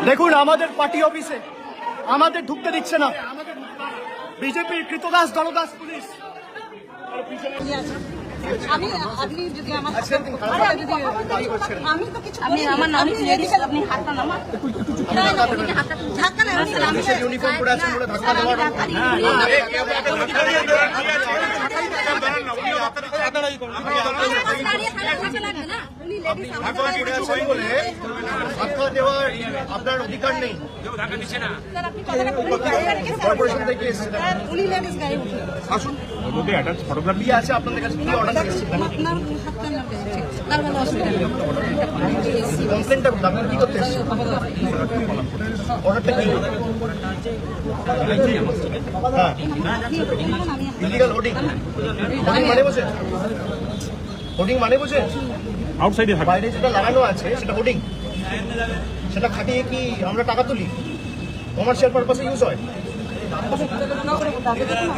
দেখুন আমাদের পার্টি অফিসে আমাদের ঢুকতে দিচ্ছে না বিজেপির কৃতদাস দলদাস পুলিশ। আমি আপনি যদি আমার আমি তো কিছু আমি আমার নাম আপনি হাতটা নামা ধাক্কা না আমি ইউনিফর্ম পরে আছেন বলে ধাক্কা দেওয়ার ধাক্কা দেওয়ার আপনার অধিকার নেই। কর্পোরেশন থেকে এসেছেন উনি লেডিস গাড়ি উঠে আসুন ফটোগ্রাফি আছে আপনাদের কাছে কি অর্ডার এসেছে আপনার হাতটা নামে তার মানে অসুবিধা নেই। কমপ্লেনটা আপনার কি করতে এসেছেন অর্ডারটা কি হ্যাঁ ইলিগাল হোর্ডিং মানে বোঝেন হোর্ডিং মানে বোঝেন আউটসাইডে থাকে বাইরে যেটা লাগানো আছে সেটা হোর্ডিং সেটা খাটিয়ে কি আমরা টাকা তুলি কমার্শিয়াল পারপাসে ইউজ হয়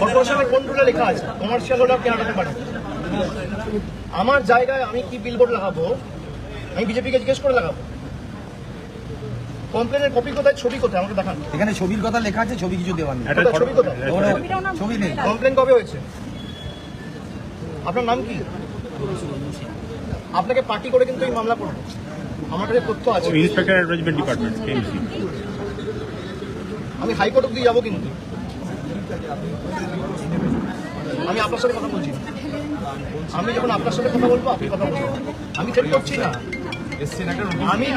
কর্পোরেশনের কোন রুলে লেখা আছে কমার্শিয়াল হলে কেনা টাকা পারে আমার জায়গায় আমি কি বিলবোর্ড লাগাবো আমি বিজেপিকে জিজ্ঞেস করে লাগাবো কমপ্লেনের কপি কোথায় ছবি কোথায় আমাকে দেখান এখানে ছবির কথা লেখা আছে, ছবি কিছু দেওয়ার নেই। কোথায় ছবি কোথায় ছবি নেই। কমপ্লেন কবে হয়েছে আপনার নাম কি আপনাকে পার্টি করে কিন্তু এই মামলা করবো আমার কাছে তথ্য আছে ইন্সপেক্টর অ্যাডভাইজমেন্ট ডিপার্টমেন্ট কেএমসি আমি হাইকোর্ট অব্দি যাবো কিন্তু আমি আপনার সাথে কথা বলছি না। আমি যখন আপনার সাথে কথা বলবো আপনি কথা বলবো আমি থ্রেট করছি না আমি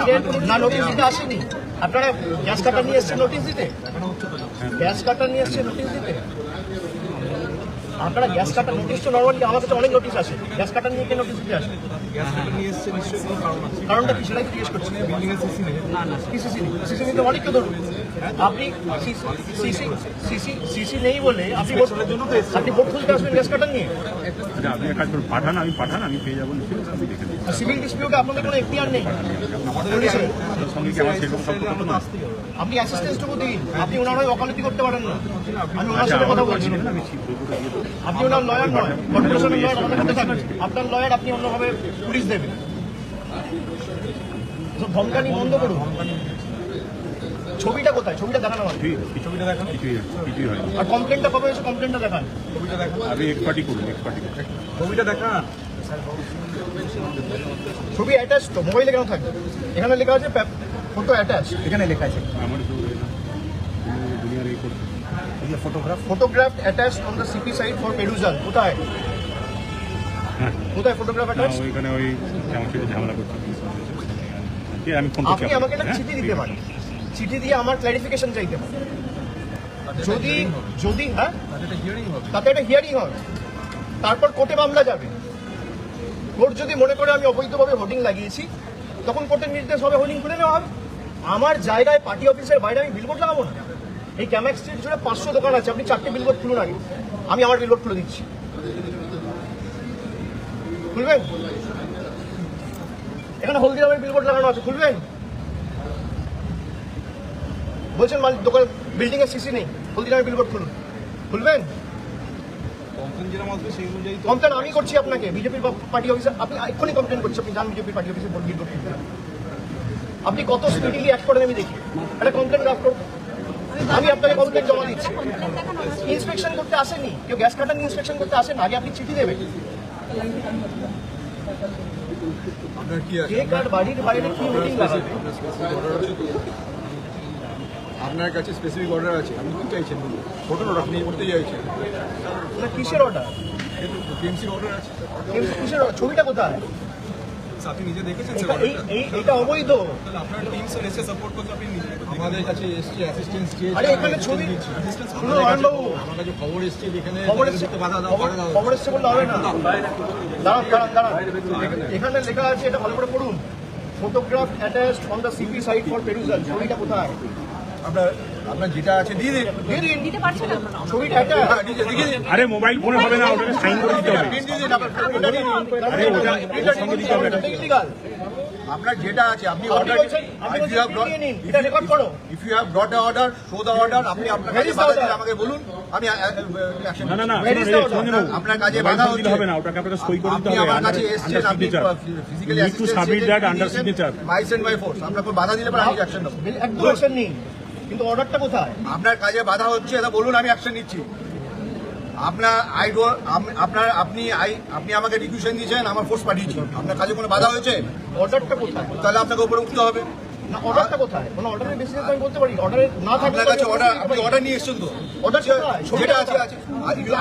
না নোটিশ দিতে আসিনি আপনারা গ্যাস কাটার নিয়ে এসছেন নোটিশ দিতে গ্যাস কাটার নিয়ে এসছেন নোটিশ দিতে আপনারা গ্যাস কাটার নোটিশ তো নর্মালি আমার কাছে অনেক নোটিশ আসে গ্যাস কাটার নিয়ে কে নোটিশ দিতে আসে কারণটা কি সেটাই জিজ্ঞেস করছি সিসি নিতে অনেককে ধরুন আপনি সিসি নেই বলে আপনি ভোট খুলতে আসবেন গ্যাস কাটার নিয়ে আপনি এক কাজ করুন পাঠান আমি পেয়ে যাবো আমি দেখে নেব সিভিল ডিসপিউটে আপনাদের কোনো এখতিয়ার নেই ওর সঙ্গে কি আমার সেরকম সম্পর্ক না আপনি অ্যাসিস্ট্যান্সটুকু দিন আপনি ওনার হয়ে ওকালতি করতে পারেন না আমি ওনার সাথে কথা বলছি আমি বইটা দিয়ে দেবো আপনি ওনার লয়ার নয় কর্পোরেশনের লয়ার আমাদের সাথে থাকবে আপনার লয়ার আপনি অন্যভাবে পুলিশ দেবেন ধমকানি বন্ধ করুন ছবিটা কোথায় ছবিটা দেখানো হবে ছবিটা দেখান কিছুই হয় আর কমপ্লেনটা কবে হয়েছে কমপ্লেনটা দেখান আমি এক্সপার্টি করুন ছবিটা দেখান ছবি অ্যাটাচ তো মোবাইলে কেন থাকবে এখানে লেখা আছে ফটো অ্যাটাচ এখানে লেখা আছে আমার তো দুনিয়ার এই করতে photograph attach on the CP site for perusal কোথায় কোথায় ফটোগ্রাফ অ্যাটাচ ওইখানে ওই আমার সাথে ঝামেলা করছি আমি ফোন করছি আপনি আমাকে একটা চিঠি দিতে পারেন চিঠি দিয়ে আমার ক্ল্যারিফিকেশন চাইতে পারেন যদি হ্যাঁ তাতে একটা হিয়ারিং হবে তারপর কোর্টে মামলা যাবে কোর্ট যদি মনে করে আমি অবৈধভাবে হোর্ডিং লাগিয়েছি তখন কোর্টের নির্দেশ হবে হোর্ডিং খুলে নেওয়া হবে আমার জায়গায় পার্টি অফিসের বাইরে আমি বিলবোর্ড লাগাবো না এই ক্যামাক স্ট্রিট জুড়ে 500 দোকান আছে আপনি 4টে বিলবোর্ড খুলুন আগে আমি আমার বিলবোর্ড খুলে দিচ্ছি খুলবেন এখানে হলদিরামের বিলবোর্ড লাগানো আছে খুলবেন বলছেন মালিক দোকান বিল্ডিং এর সিসি নেই হলদিরামের বিলবোর্ড খুলুন খুলবেন কমপ্লেন আমি করছি আপনাকে বিজেপির পার্টি অফিসে আপনি এক্ষুনি কমপ্লেন করছি আপনি যান বিজেপির পার্টি অফিসে বিলবোর্ড খুলতে আপনি কত স্পিডিলি অ্যাক্ট করেন আমি দেখি একটা কমপ্লেন ড্রাফট করুন আমি আপনাকে কমপ্লেন জমা দিচ্ছি ইন্সপেকশন করতে আসেনি কেউ গ্যাস কাটার ইন্সপেকশন করতে আসেন আগে আপনি চিঠি দেবেন বাড়ির বাইরে কি মিটিং লাগাবে আপনার কাছে স্পেসিফিক অর্ডার আছে আপনি কি চাইছেন ফটো আপনি করতে চাইছেন কিসের অর্ডার টিএমসির অর্ডার আছে কিসের ছবিটা কোথায় আপনি নিজে দেখেছেন এটা অবৈধ আপনার টিম স্যার এসে সাপোর্ট করতে আপনি নিজে আমাদের কাছে এসছে অ্যাসিস্ট্যান্স চেয়ে আরে এখানে ছবি আমার কাছে খবর এসছে যেখানে খবর এসছে বাধা দাও খবর এসছে বললে হবে না দাঁড়ান এখানে লেখা আছে এটা ভালো করে পড়ুন photograph attached on the CP site for perusal ছবিটা কোথায় আপনার যেটা আছে দিয়ে দিন দিতে পারছেন না ছবিটা এটা আরে মোবাইল ফোনে হবে না ওটাকে সাইন করে দিতে হবে ইলিগাল আপনার যেটা আছে আপনি আপনি অর্ডার বলছেন, আপনি বলছেন নিয়ে নিন, এটা রেকর্ড করো। If you have got a order show the order আপনি আপনার Where কাছে is the বাধা order? দিলে আমাকে বলুন আমি অ্যাকশন না না না Where is the order? আপনার কাজে বাধা হচ্ছে হবে না, ওটাকে আপনাকে সই করে দিতে আপনি হবে আমার কাছে আন্ডার এসেছেন আপনি signature. Physically You need to submit that under signature. By send by force আমরা কোনো বাধা দিলে পরে আমি অ্যাকশন নেব একদম অ্যাকশন নিন, কিন্তু অর্ডারটা কোথায়? আপনার কাজে বাধা হচ্ছে এটা বলুন আমি অ্যাকশন নিচ্ছি আপনার আপনি আমাকে রিকুয়েশন দিয়েছেন আমার ফোর্স পাঠিয়েছি আপনার কাজে কোনো বাধা হয়েছে অর্ডারটা কোথায়? তাহলে আপনাকে উপরে উঠতে হবে না, অর্ডারটা কোথায়? কোনো অর্ডারের বেসিসে আমি বলতে পারি, অর্ডারে না থাকলে আপনার কাছে অর্ডার আপনি অর্ডার নিয়ে এসেছেন তো অর্ডার কোথায়? যেটা আছে আছে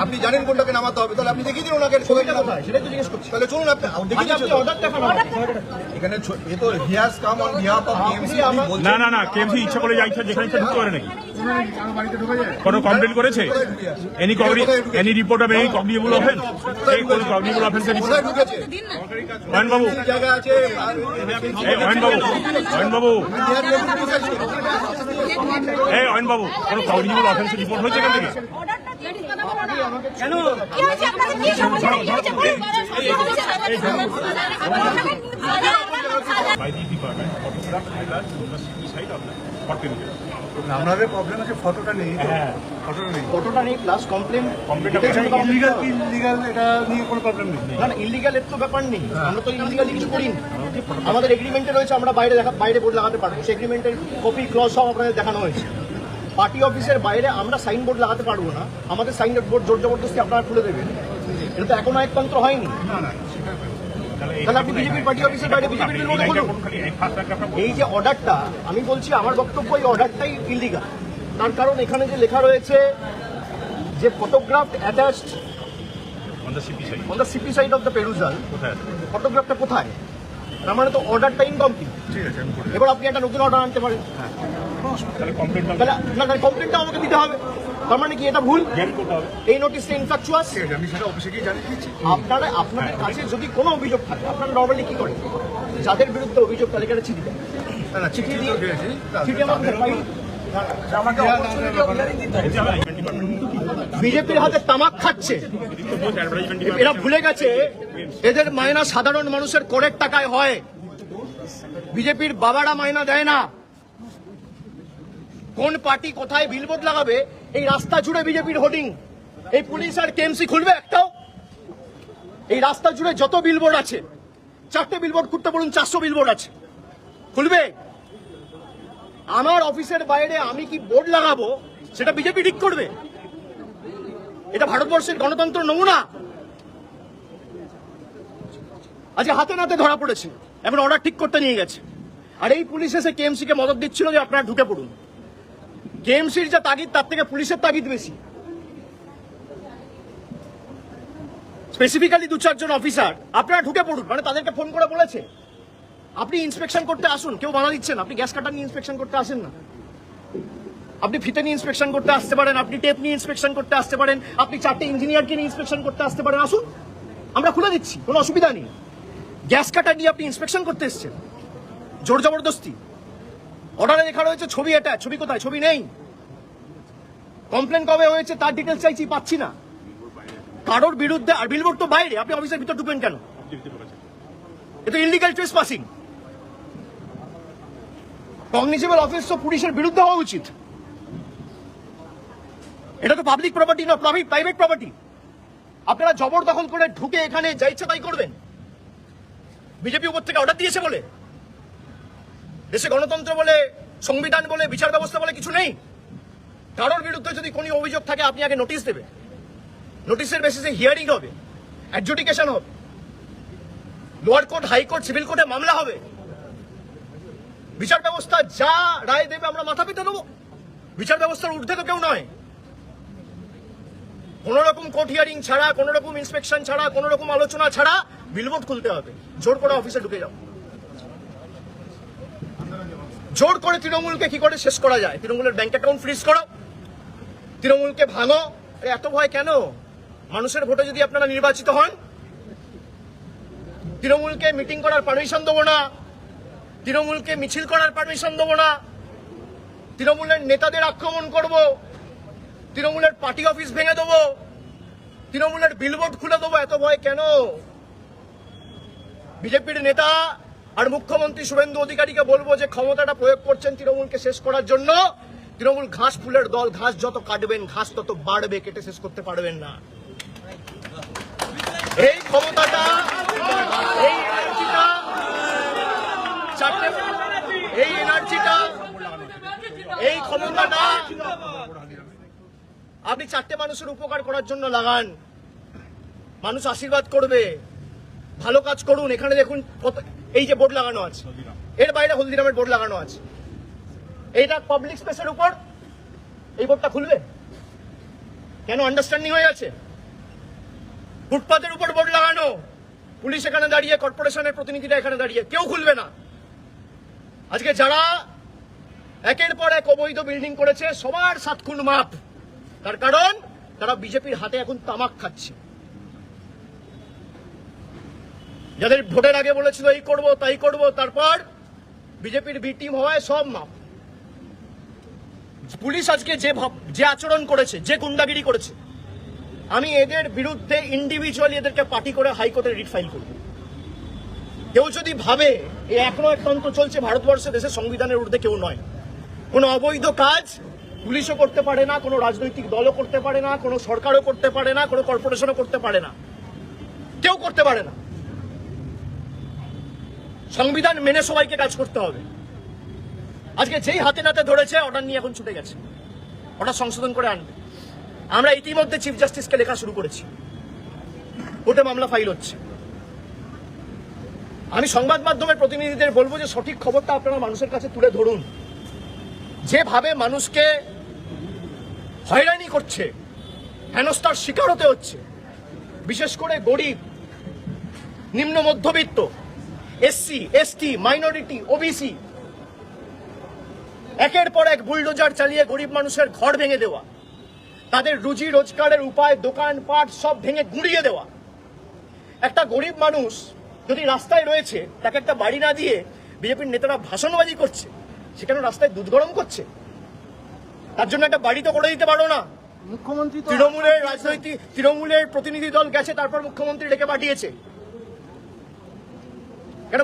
আপনি জানেন কোনটাকে নামাতে হবে তাহলে আপনি দেখিয়ে দিন ওনাকে ছবিটা কোথায় সেটাই তো জিজ্ঞেস করছি। তাহলে চলুন আপনি দেখিয়ে আচ্ছা, আপনি দিন অর্ডার দেখান আমাকে। এখানে এ তো he has come on behalf of KMC না না না কেএমসি ইচ্ছা করে যা ইচ্ছা যেখানে ইচ্ছা ঢুকতে পারে নাকি? কোনো কমপ্লেন করেছে? Any report of any cognizable offence? এই কোন কগনিবল অফেন্সের রিপোর্ট? কোথায় ঢুকেছে অয়ন বাবু, জায়গা আছে এই অয়ন বাবু, অয়ন বাবু, এই অয়ন বাবু, কোনো কগনিবল অফেন্সের রিপোর্ট হয়েছে এখান থেকে? কেন? কি হয়েছে আপনাদের? কি সমস্যা? কি হয়েছে? বলুন। By the department, photograph either from the city side or the or chemical. আমাদের প্রবলেম আছে ফটোটা নেই হ্যাঁ, ফটোটা নেই প্লাস কমপ্লেন। ইলিগাল এটা নিয়ে কোনো প্রবলেম নেই না না, ইলিগাল এর তো ব্যাপার নেই, আমরা তো ইলিগালি কিছু করি না। আমাদের এগ্রিমেন্টে রয়েছে আমরা বাইরে বোর্ড লাগাতে পারবো, সেই এগ্রিমেন্টের কপি ক্লজ সব আপনাদের দেখানো হয়েছে। পার্টি অফিসের বাইরে আমরা সাইন বোর্ড লাগাতে পারবো না, আমাদের সাইন বোর্ড জোর জবরদস্তি আপনারা খুলে দেবেন, এটা তো এখনো একতন্ত্র হয়নি। তাহলে আপনি বিজেপির পার্টি অফিসের বাইরে বিজেপির বিলবোর্ড খুলুন। এই যে অর্ডারটা আমি বলছি, আমার বক্তব্য এই অর্ডারটাই ইলিগাল। তার কারণ এখানে যে লেখা রয়েছে যে photograph attached on the city side. On the CP side of the perusal, কোথায়? ফটোগ্রাফটা কোথায়? তার মানে তো অর্ডারটা ইনকমপ্লিট। ঠিক আছে, আমি করে এবার আপনি একটা নতুন অর্ডার আনতে পারেন, তাহলে কমপ্লেনটা তাহলে না কমপ্লেনটা আমাকে দিতে হবে। তার মানে কি এটা ভুল? জ্ঞান করতে হবে। এই নোটিশটা ইনফ্যাকচুয়াস। আমি সেটা অফিসে গিয়ে জানিয়ে দিচ্ছি আপনাদের কাছে যদি কোনো অভিযোগ থাকে আপনারা নর্মালি কি করেন? যাদের বিরুদ্ধে অভিযোগ তালিকাটা চিঠি দেন, চিঠি দিয়ে চিঠি আমাকে পাই। বিজেপির হাতে তামাক খাচ্ছে, এরা ভুলে গেছে এদের মায়না সাধারণ মানুষের করের টাকায় হয়। বিজেপির বাবারা মায়না দেয় না। কোন পার্টি কোথায় বিলবোর্ড লাগাবে এই রাস্তা জুড়ে বিজেপির হোর্ডিং, এই পুলিশ আর কেএমসি খুলবে একটাও? এই রাস্তা জুড়ে যত বিলবোর্ড আছে, 4টে বিলবোর্ড খুলতে বলুন, 400 বিলবোর্ড আছে, খুলবে? আমার অফিসের বাইরে আমি কি বোর্ড লাগাবো সেটা বিজেপি ঠিক করবে? এটা ভারতবর্ষের গণতন্ত্র নমুনা। আজকে হাতে নাতে ধরা পড়েছে, এখন অর্ডার ঠিক করতে নিয়ে গেছে। আর এই পুলিশ এসে কেএমসি কে মদত দিচ্ছিল যে আপনারা ঢুকে পড়ুন। কেএমসির যা তাগিদ তার থেকে পুলিশের তাগিদ বেশি। স্পেসিফিক্যালি 2-4 জন অফিসার আপনারা ঢুকে পড়ুন, মানে তাদেরকে ফোন করে বলেছে আপনি ইন্সপেকশন করতে আসুন। কেউ বাধা দিচ্ছেন? আপনি গ্যাস কাটার নিয়ে ইন্সপেকশন করতে আসেন না, আপনি ফিতে নিয়ে ইন্সপেকশন করতে আসতে পারেন, আপনি টেপ নিয়ে ইন্সপেকশন করতে আসতে পারেন, আপনি 4টে ইঞ্জিনিয়ারকে নিয়ে ইন্সপেকশন করতে আসতে পারেন, আসুন, আমরা খুলে দিচ্ছি, কোনো অসুবিধা নেই। গ্যাস কাটার নিয়ে আপনি ইন্সপেকশন করতে এসছেন, জোর জবরদস্তি। অর্ডারে লেখা রয়েছে ছবি, এটা ছবি কোথায়? ছবি নেই। কমপ্লেন কবে হয়েছে তার ডিটেলস চাইছি, পাচ্ছি না। কারোর বিরুদ্ধে, আর বিলবোর্ড তো বাইরে, আপনি অফিসের ভিতর ঢুকবেন কেন? এটা ইলিগাল ট্রেসপাসিং। কগনিজেবল অফেন্স তো পুলিশের বিরুদ্ধে হওয়া উচিত। এটা তো পাবলিক প্রপার্টি না, প্রাইভেট প্রপার্টি। আপনারা জবরদখল করে ঢুকে এখানে যা ইচ্ছা তাই করবেন। বিজেপি উপর থেকে অর্ডার দিয়েছে বলে দেশে গণতন্ত্র বলে, সংবিধান বলে, বিচার ব্যবস্থা বলে কিছু নেই। কারোর বিরুদ্ধে যদি কোনো অভিযোগ থাকে আপনি আগে নোটিশ দেবেন, নোটিশের বেসিসে হিয়ারিং হবে, অ্যাডজুডিকেশন হবে, লোয়ার কোর্ট, হাইকোর্ট, সিভিল কোর্টে মামলা হবে। বিচার ব্যবস্থা যা রায় দেবে আমরা মাথা পেতে দেবো। বিচার ব্যবস্থার ঊর্ধ্বে তো কেউ নয়। কোন রকম কোর্ট হিয়ারিং ছাড়া, কোন রকম ইন্সপেকশন ছাড়া, কোন রকম আলোচনা ছাড়া বিলবোর্ড খুলতে হবে। জোর করে অফিসে ঢুকে যাও। জোর করে তৃণমূলকে কি করে শেষ করা যায়? তৃণমূলের ব্যাংক অ্যাকাউন্ট ফ্রিজ করো, তৃণমূলকে ভাঙো। এত ভয় কেন? মানুষের ভোটে যদি আপনারা নির্বাচিত হন, তৃণমূলকে মিটিং করার পারমিশন দেবো না, তৃণমূলকে মিছিল করার পারমিশন দেবো না, তৃণমূলের নেতাদের আক্রমণ করব, তৃণমূলের পার্টি অফিস ভেঙে দেবো, তৃণমূলের বিলবোর্ড খুলে দেবো। এত ভয় কেন? বিজেপির নেতা আর মুখ্যমন্ত্রী শুভেন্দু অধিকারীকে বলবো যে ক্ষমতাটা প্রয়োগ করছেন তৃণমূলকে শেষ করার জন্য। তৃণমূল ঘাস ফুলের দল, ঘাস যত কাটবেন ঘাস তত বাড়বে, কেটে শেষ করতে পারবেন না। এই ক্ষমতাটা, এই এনার্জিটা, এই এনার্জিটা, এই ক্ষমতাটা আপনি চারটে মানুষের উপকার করার জন্য লাগান। মানুষ আশীর্বাদ করবে, ভালো কাজ করুন। এখানে দেখুন এই যে বোর্ড লাগানো আছে, এর বাইরে হলদিরামের বোর্ড লাগানো আছে, এইটা পাবলিক স্পেসের উপর এই বোর্ডটা খুলবে কেন? আন্ডারস্ট্যান্ডিং হয়ে গেছে। ফুটপাতের উপর বোর্ড লাগানো, পুলিশ এখানে দাঁড়িয়ে, কর্পোরেশনের প্রতিনিধিরা এখানে দাঁড়িয়ে, কেউ খুলবে না। আজকে যারা একের পর এক অবৈধ বিল্ডিং করেছে সবার 7 খুন মাপ, তার কারণ তারা বিজেপির হাতে এখন তামাক খাচ্ছে। যাদের ভোটের আগে বলেছিল এই করব তাই করব, তারপর বিজেপির বি টিম হওয়ায় সব মাপ। পুলিশ আজকে যে আচরণ করেছে, যে গুন্ডাগিরি করেছে, আমি এদের বিরুদ্ধে ইন্ডিভিজুয়ালি এদেরকে পার্টি করে হাইকোর্টে রিট ফাইল করব। কেউ যদি ভাবে এই একতন্ত্র চলছে ভারতবর্ষে, দেশের সংবিধানের ঊর্ধ্বে কেউ নয়। কোনো অবৈধ কাজ পুলিশও করতে পারে না, কোনো রাজনৈতিক দলও করতে পারে না, কোনো সরকারও করতে পারে না, কোনো কর্পোরেশনও করতে পারে না, কেউ করতে পারে না। সংবিধান মেনে সবাইকে কাজ করতে হবে। আজকে যেই হাতে নাতে ধরেছে অর্ডার নিয়ে এখন ছুটে গেছে, অর্ডার সংশোধন করে আনবে। আমরা ইতিমধ্যে চিফ জাস্টিসকে লেখা শুরু করেছি, কোর্টে মামলা ফাইল হচ্ছে। আমি সংবাদ মাধ্যমের প্রতিনিধিদের বলবো যে সঠিক খবরটা আপনারা মানুষের কাছে তুলে ধরুন। যেভাবে মানুষকে হয়রানি করছে, হেনস্থার শিকার হতে হচ্ছে, বিশেষ করে গরিব, নিম্ন মধ্যবিত্ত, এসসি, এসটি, মাইনরিটি, ওবিসি, একের পর এক বুলডোজার চালিয়ে গরিব মানুষের ঘর ভেঙে দেওয়া, তাদের রুজি রোজগারের উপায়, দোকানপাট সব ভেঙে গুঁড়িয়ে দেওয়া। একটা গরিব মানুষ যদি রাস্তায় রয়েছে, তাকে একটা বাড়ি না দিয়ে বিজেপির নেতারা ভাষণবাজি করছে, সেখানে রাস্তায় দুধ গরম করছে, তার জন্য একটা বাড়ি তো করে দিতে পারো না। মুখ্যমন্ত্রী তৃণমূলের প্রতিনিধি দল গেছে, তারপর মুখ্যমন্ত্রী ডেকে পাঠিয়েছে। কেন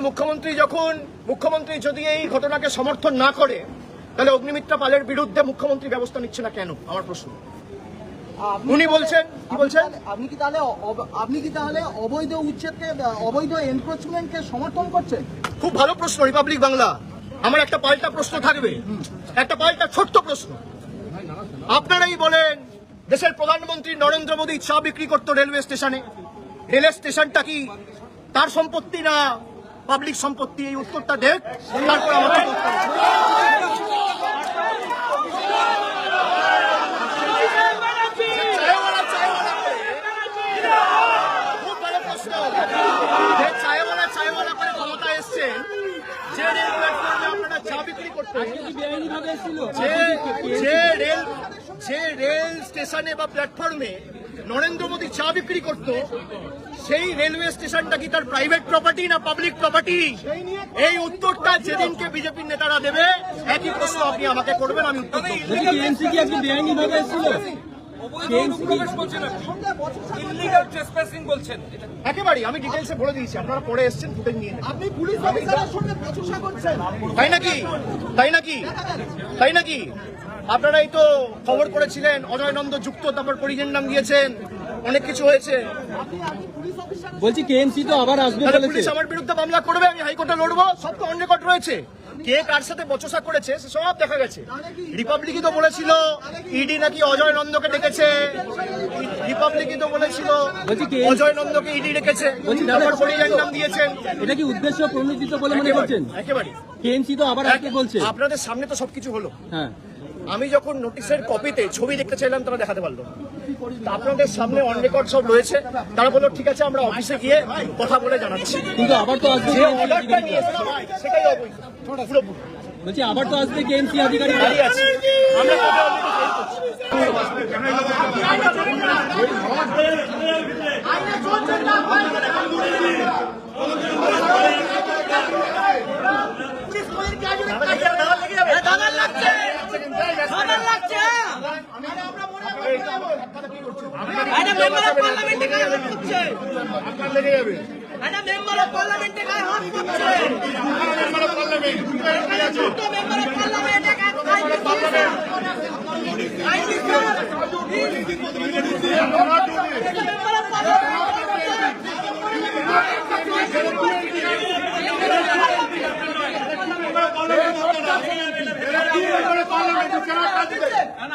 মুখ্যমন্ত্রী যদি এই ঘটনাকে সমর্থন না করে, তাহলে অগ্নিমিত্রা পালের বিরুদ্ধে মুখ্যমন্ত্রী ব্যবস্থা নিচ্ছে না কেন? আমার প্রশ্ন। উনি বলছেন কি বলছেন? আপনি কি তাহলে অবৈধ উচ্ছেদকে, অবৈধ এনক্রোচমেন্টকে সমর্থন করছেন? খুব ভালো প্রশ্ন, রিপাবলিক বাংলা। আমার একটা পাল্টা প্রশ্ন থাকবে, একটা পাল্টা ছোট্ট প্রশ্ন। আপনারাই বলেন, দেশের প্রধানমন্ত্রী নরেন্দ্র মোদী চা বিক্রি করতো রেলওয়ে স্টেশনে, রেল স্টেশনটা কি তার সম্পত্তি না পাবলিক সম্পত্তি? এই উত্তরটা দেখ, তারপর আমাকে খুব ভালো প্রশ্ন। যে চায়ওয়ালা করে ক্ষমতা এসছেন, যে রেল প্ল্যাটফর্মে আপনারা চা বিক্রি করতেন, যে রেল স্টেশনে বা প্ল্যাটফর্মে নরেন্দ্র মোদী চা বিক্রি করত, সেই রেলওয়ে স্টেশনটা কি তার প্রাইভেট প্রপার্টি না পাবলিক প্রপার্টি? এই উত্তরটা যেদিনকে বিজেপির নেতারা দেবে, একই প্রশ্ন আপনি আমাকে করবেন, আমি উত্তর দেব। একেবারে আমি ডিটেলসে বলে দিয়েছি, আপনারা পরে এসছেন, ফুটেজ নিয়ে নেবেন। আপনি পুলিশ অফিসারের সঙ্গে বচসা করছেন? তাই নাকি? আপনারাই তো খবর করেছিলেন, অজয় নন্দ যুক্ত, তারপর পরিজের নাম দিয়েছেন, অনেক কিছু হয়েছে। বলছি কেএমসি তো আবার আসবে বলেছে। পুলিশ আমার বিরুদ্ধে মামলা করবে, আমি হাইকোর্টে লড়বো, সব তো অন রেকর্ড রয়েছে। কে কার সাথে বচসা করেছে সে সব দেখা গেছে। রিপাবলিকই তো বলেছিল ইডি নাকি অজয় নন্দকে ডেকেছে, রিপাবলিকই তো বলেছিল অজয় নন্দকে ইডি ডেকেছে, তারপর পরিজের নাম দিয়েছেন। এটা কি উদ্দেশ্য প্রণোদিত বলে মনে করছেন? একেবারে কেএমসি তো আবার আসবে বলছে। আপনাদের সামনে তো সবকিছু হলো। হ্যাঁ, আমি যখন নোটিশের কপিতে ছবি দেখতে চাইলাম, তারা দেখাতে পারলো না। আপনাদের সামনে অন রেকর্ড সব রয়েছে। তারা বললো ঠিক আছে, আমরা অফিসে গিয়ে কথা বলে জানাচ্ছি। কিন্তু আবার তো আসবে, যে অর্ডারটা নিয়েছে সেটাই অবৈধ পুরোপুরি। বলছি আবার তো আসবে কেএমসি আধিকারিক। দাঁড়িয়ে আছে, আমরা কোর্টে অলরেডি ফাইল করছি। একটা মেম্বার অফ পার্লামেন্টে গায়ে হাত করছে। মেম্বার অফ পার্লামেন্ট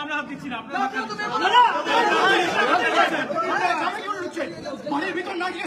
আমরা হাত দিচ্ছি না বাড়ির ভিতর না গিয়ে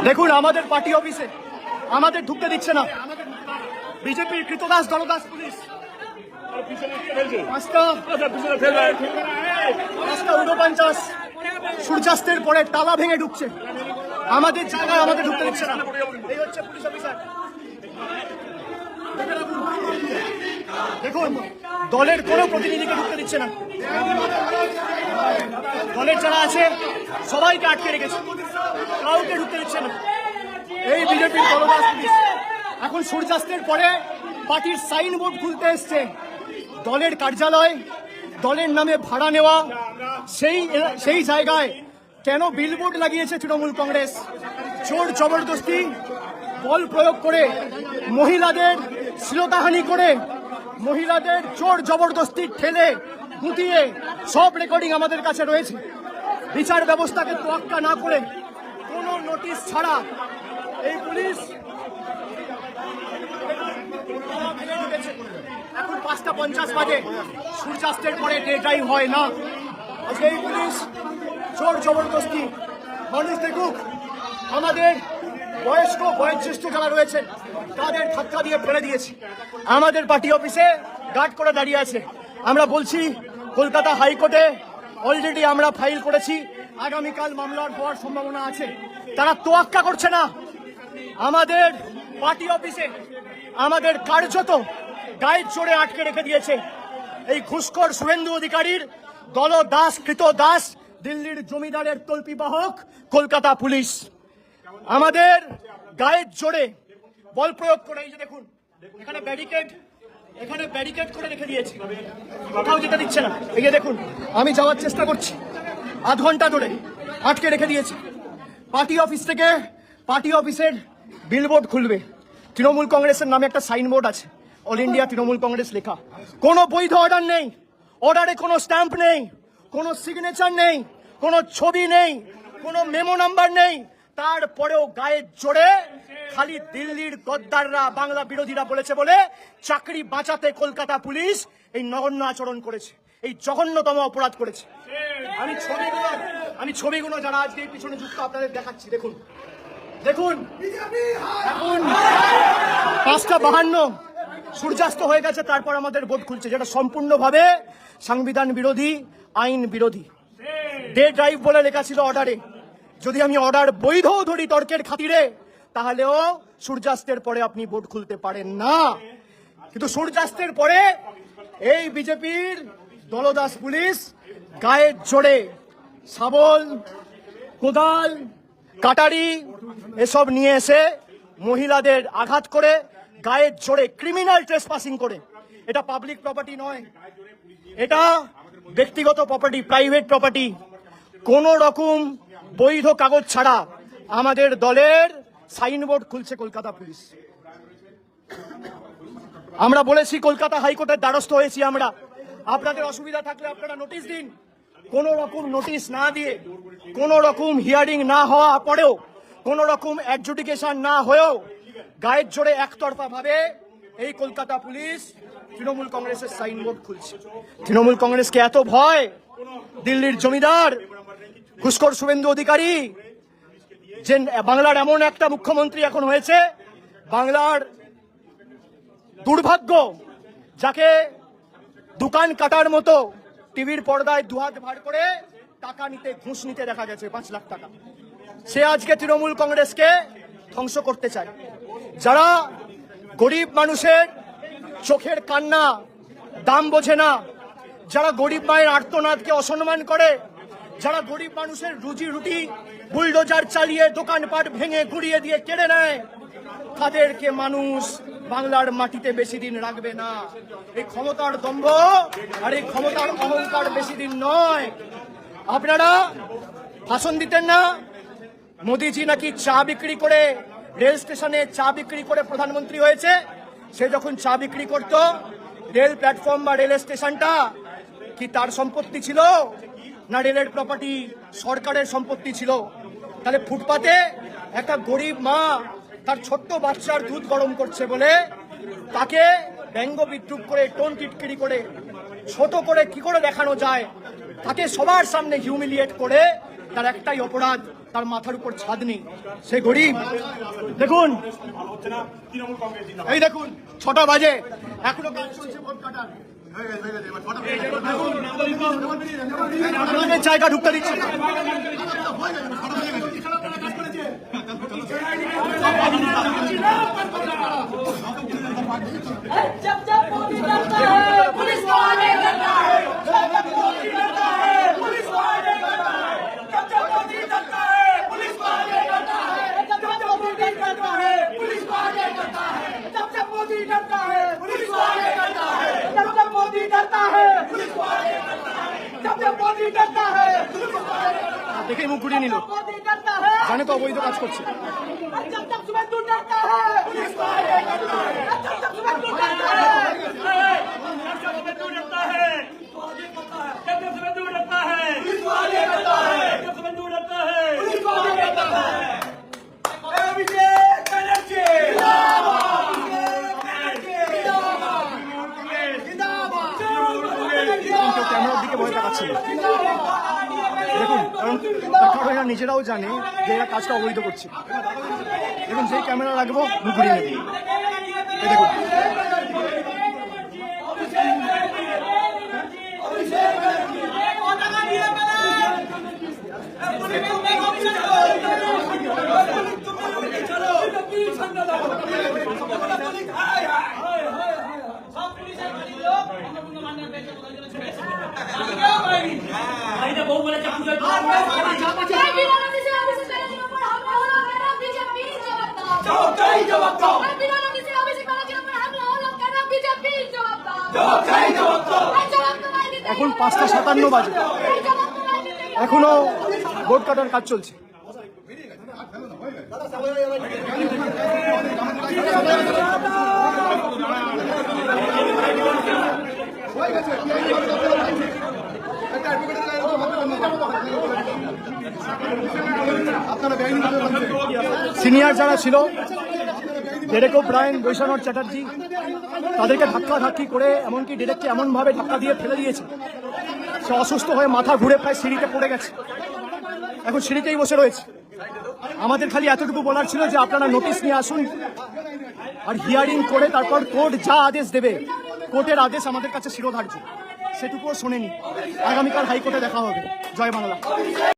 দেখুন আমাদের পার্টি অফিসে আমাদের ঢুকতে দিচ্ছে না বিজেপির কৃতদাস দলদাস পুলিশ। 5:49 সূর্যাস্তের পরে তালা ভেঙে ঢুকছে আমাদের জায়গায়, আমাদের ঢুকতে দিচ্ছে না। এই হচ্ছে পুলিশ অফিসার। দেখুন দলের কোনো প্রতিনিধিকে ঢুকতে দিচ্ছে না, দলের যারা আছে সবাইকে আটকে রেখেছে, কাউকে ঢুকতে দিচ্ছে না। এই বিজেপির দলদাস পুলিশ এখন সূর্যাস্তের পরে পার্টির সাইনবোর্ড খুলতে এসছে, দলের কার্যালয়, দলের নামে ভাড়া নেওয়া, সেই জায়গায় কেন বিলবোর্ড লাগিয়েছে তৃণমূল কংগ্রেস? জোর জবরদস্তি বল প্রয়োগ করে, মহিলাদের শ্লীলতাহানি করে, মহিলাদের জোর জবরদস্তি ঠেলে গুটিয়ে সব রেকর্ডিং আমাদের কাছে রয়েছে। বিচার ব্যবস্থাকে তোয়াক্কা না করে কোনো নোটিশ ছাড়া এই পুলিশ এখন 5:50 বাজে, সূর্যাস্তের পরে ডে টাইম হয় না। আজকে এই পুলিশ জোর জবরদস্তি মানুষ দেখুক, আমাদের বয়স্ক বয়োজ্যেষ্ঠ যারা রয়েছে তাদের ধাক্কা দিয়ে ফেলে দিয়েছে। আমাদের পার্টি অফিসে গার্ড করে দাঁড়িয়ে আছে। আমরা বলছি কলকাতা হাইকোর্টে অলরেডি আমরা ফাইল করেছি, আগামীকাল মামলার হওয়ার সম্ভাবনা আছে। তারা তোয়াক্কা করছে না। আমাদের পার্টি অফিসে আমাদের কার্যত গায়ের জোরে আটকে রেখে দিয়েছে এই ঘুষখোর শুভেন্দু অধিকারীর দলদাস কৃতদাস দিল্লির জমিদারের তল্পিবাহক কলকাতা পুলিশ। আমাদের গায়ের জোরে বল প্রয়োগ করে, এই যে দেখুন এখানে ব্যারিকেড করে রেখে দিয়েছে, কোথাও যেতে দিচ্ছে না। এই যে দেখুন আমি যাওয়ার চেষ্টা করছি, আধ ঘন্টা ধরে আটকে রেখে দিয়েছে। পার্টি অফিস থেকে পার্টি অফিসের বিলবোর্ড খুলবে, তৃণমূল কংগ্রেসের নামে একটা সাইনবোর্ড আছে, অল ইন্ডিয়া তৃণমূল কংগ্রেস লেখা। কোনো বৈধ অর্ডার নেই, অর্ডারে কোনো স্ট্যাম্প নেই, কোনো সিগনেচার নেই, কোনো ছবি নেই, কোনো মেমো নাম্বার নেই। তারপরেও গায়ের জোরে খালি দিল্লির গদ্দাররা, বাংলা বিরোধীরা বলেছে বলে চাকরি বাঁচাতে কলকাতা পুলিশ এই নগণ্য আচরণ করেছে, এই জঘন্যতম অপরাধ করেছে। আমি ছবিগুলো যারা আজকে এই পিছনে যুক্ত আপনাদের দেখাচ্ছি। দেখুন দেখুন, এখন 5:52 সূর্যাস্ত হয়ে গেছে, তারপর আমাদের ভোট খুলছে, যেটা সম্পূর্ণভাবে সংবিধান বিরোধী, আইন বিরোধী। ডে ড্রাইভ বলে লেখা ছিল অর্ডারে। যদি আমি অর্ডার বৈধ ধরি তর্কের খাতিরে, তাহলেও সূর্যাস্তের পরে আপনি ভোট খুলতে পারেন না। কিন্তু সূর্যাস্তের পরে এই বিজেপির দলদাস পুলিশ গায়ের জোরে শাবল, কোদাল, কাটারি এসব নিয়ে এসে মহিলাদের আঘাত করে, গায়ের জোরে ক্রিমিনাল ট্রেসপাসিং করে। এটা পাবলিক প্রপার্টি নয়, এটা ব্যক্তিগত প্রপার্টি, প্রাইভেট প্রপার্টি। কোন রকম বৈধ কাগজ ছাড়া আমাদের দলের সাইনবোর্ড খুলছে কলকাতা পুলিশ। আমরা বলেছি, কলকাতা হাইকোর্টের দ্বারস্থ হয়েছি আমরা, আপনাদের অসুবিধা থাকলে আপনারা নোটিশ দিন। কোন রকম নোটিশ না দিয়ে, কোন রকম হিয়ারিং না হওয়া পরেও, কোন রকম অ্যাডজুডিকেশন না হয়েও গায়ের জোরে একতরফা ভাবে এই কলকাতা পুলিশ তৃণমূল কংগ্রেসের সাইনবোর্ড খুলছে। তৃণমূল কংগ্রেসকে এত ভয় দিল্লির জমিদার ঘুষখোর শুভেন্দু অধিকারী, যে বাংলার এমন একটা মুখ্যমন্ত্রী এখন হয়েছে, বাংলার দুর্ভাগ্য, যাকে দোকান কাটার মতো টিভির পর্দায় দুহাত ভার করে টাকা নিতে, ঘুষ নিতে দেখা গেছে 5 লাখ টাকা। সে আজকে তৃণমূল কংগ্রেসকে ধ্বংস করতে চায়। যারা গরিব মানুষের চোখের কান্না দাম বোঝে না, যারা গরিব মায়ের আর্তনাদকে অসম্মান করে, যারা গরিব মানুষের রুজি রুটি বুলডোজার চালিয়ে, দোকানপাট ভেঙে গুড়িয়ে দিয়ে কেড়ে নেয়, তাদেরকে মানুষ বাংলার মাটিতে বেশি দিন রাখবে না। এই ক্ষমতার দম্ভ আর এই ক্ষমতার অহংকার বেশি দিন নয়। আপনারা ভাষণ দিতেন না, মোদিজি নাকি চা বিক্রি করে, রেল স্টেশনে চা বিক্রি করে প্রধানমন্ত্রী হয়েছে। সে যখন চা বিক্রি করত, রেল প্ল্যাটফর্ম বা রেল স্টেশনটা কি তার সম্পত্তি ছিল, না রেলের প্রপার্টি সরকারের সম্পত্তি ছিল? তাহলে ফুটপাতে একটা গরিব মা তার ছোট্ট বাচ্চার দুধ গরম করছে বলে তাকে ব্যঙ্গ বিদ্রুপ করে, টোন টিটকিরি করে, ছোট করে কি করে দেখানো যায়, তাকে সবার সামনে হিউমিলিয়েট করে, তার একটাই অপরাধ, তার মাথার উপর ছাদ নেই, সে গরিব। দেখুন, এই দেখুন 6টা বাজে, এখনো কাজ চলছে ভোট কাটার। জায়গা ঢুকতে দিচ্ছে না। जब जब मोदी डरता है पुलिस को आगे करता है, जब जब मोदी डरता है पुलिस को आगे करता है, जब जब मोदी डरता है पुलिस को आगे करता है, जब जब मोदी डरता है पुलिस को आगे करता है, जब जब मोदी डरता है पुलिस को आगे करता है, जब जब मोदी डरता है पुलिस को आगे करता है, जब जब मोदी डरता है पुलिस को आगे करता है। দেখে মুখ ঘুরিয়ে নিল, मोदी डरता है, জানে তো অবৈধ কাজ করছে। जब जब शुभेंदु डरता है पुलिस को आगे करता है, जब जब शुभेंदु डरता है ক্যামেরার দিকে ভয় দেখাচ্ছে। দেখুন, কারণ এরা নিজেরাও জানে যে এরা কাজটা অবৈধ করছে। দেখুন, যেই ক্যামেরা রাখবো মুখ ঘুরিয়ে নেবে। এই দেখুন, এখন 5:57 বাজে, এখনো ভোট কাটার কাজ চলছে। সিনিয়র যারা ছিল ডেরেক ওব্রায়েন, বৈশানর চ্যাটার্জি, তাদেরকে ধাক্কি করে এমনকি ডেরেককে এমনভাবে ধাক্কা দিয়ে ফেলে দিয়েছে, সে অসুস্থ হয়ে মাথা ঘুরে প্রায় সিঁড়িতে পড়ে গেছে, এখন সিঁড়িতেই বসে রয়েছে। আমাদের খালি এতটুকু বলার ছিল যে আপনারা নোটিশ নিয়ে আসুন আর হিয়ারিং করে তারপর কোর্ট যা আদেশ দেবে, কোর্টের আদেশ আমাদের কাছে শিরোধার্য, সেটুকুও শোনেনি। আগামীকাল হাইকোর্টে দেখা হবে। জয় বাংলা।